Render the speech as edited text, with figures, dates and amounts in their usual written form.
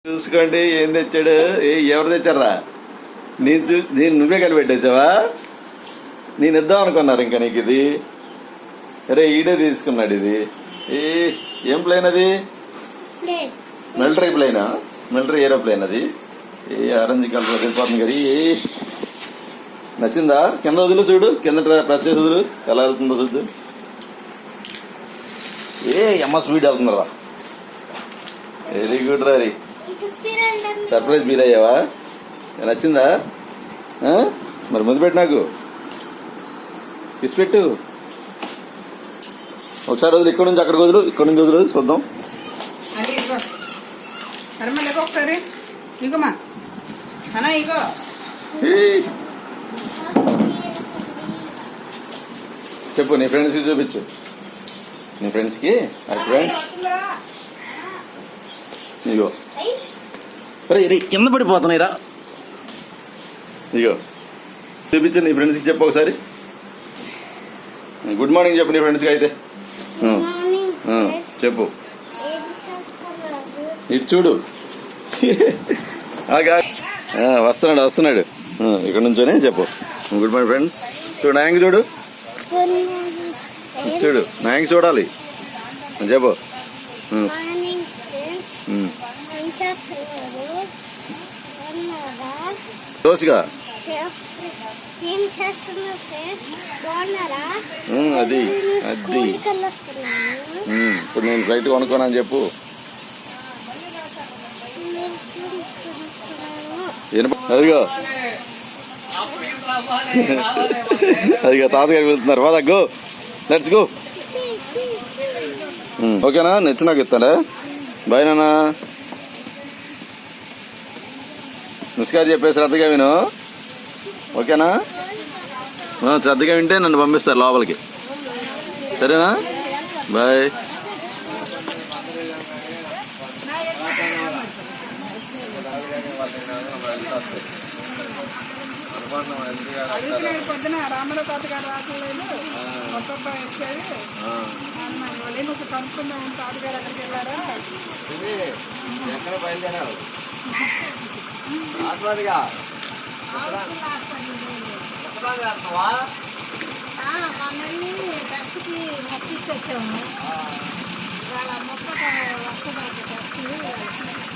చూసుకోండి ఏం తెచ్చాడు. ఎవరు తెచ్చారా? నేను నువ్వే కనిపెట్టేసావా? నేను ఇద్దాం అనుకున్నారు ఇంకా నీకు ఇది. అరే ఈడే తీసుకున్నాడు ఇది. ఏం ప్లేన్ అది? మిలిటరీ ప్లేనా? మిలిటరీ ఏరోప్లేన్ అది. ఆరెంజ్ కలర్ వెళ్ళిపోతుంది కదా. నచ్చిందా? కింద వదులు చూడు, కింద ప్రెస్ చేసి వదులు ఎలా వెళ్తుందో చూద్దు. అమ్మ స్పీడ్ వెళ్తున్నారా? వెరీ గుడ్ రా. సర్ప్రైజ్ ఫీల్ అయ్యావా? నచ్చిందా? మరి ముందు పెట్టు, నాకు కిస్ పెట్టు ఒకసారి. వదులు, ఇక్కడ నుంచి అక్కడికి వదులు, ఇక్కడ నుంచి వదులు చూద్దాం. ఒకసారి చెప్పు, నీ ఫ్రెండ్స్ కి చూపించు. నీ ఫ్రెండ్స్ కి ఫ్రెండ్స్ ఇగో. కింద పడిపోతున్నాయిరా. ఇగో చూపించు, నీ ఫ్రెండ్స్ కి చెప్పు ఒకసారి. గుడ్ మార్నింగ్ చెప్పు నీ ఫ్రెండ్స్ కి అయితే. చెప్పు, ఇటు చూడు. వస్తున్నాడు వస్తున్నాడు. ఇక్కడ నుంచోనే చెప్పు. Good morning friends. చూడు నాయంకి చూడు, చూడు నాయంకి చూడాలి. చెప్పు. దోశగా అది అది ఇప్పుడు నేను ఫ్లైట్ కొనుక్కోనని చెప్పు. అదిగో అదిగో తాతగారు వెళ్తున్నారు. వాదా గో, లెట్స్ గో. ఓకేనా? నచ్చి నాకు ఇస్తాడా? బాయ్ నాన్న. నమస్కారం చెప్పే శ్రద్ధగా విను. ఓకేనా? శ్రద్ధగా వింటే నన్ను పంపిస్తారు లోపలికి. సరేనా? బాయ్. పొద్దున రామారావు తాత గారు రావట్లేదు, మొత్తం వచ్చాడు. కనుక్కుందాం, తాతగారు ఎక్కడికి వెళ్ళారా? ఎక్కడ బయలుదేరావు? మనల్ని టెస్ట్కి మొక్కిచ్చి వచ్చాము. వాళ్ళ మొక్క వస్తుంది టెస్ట్.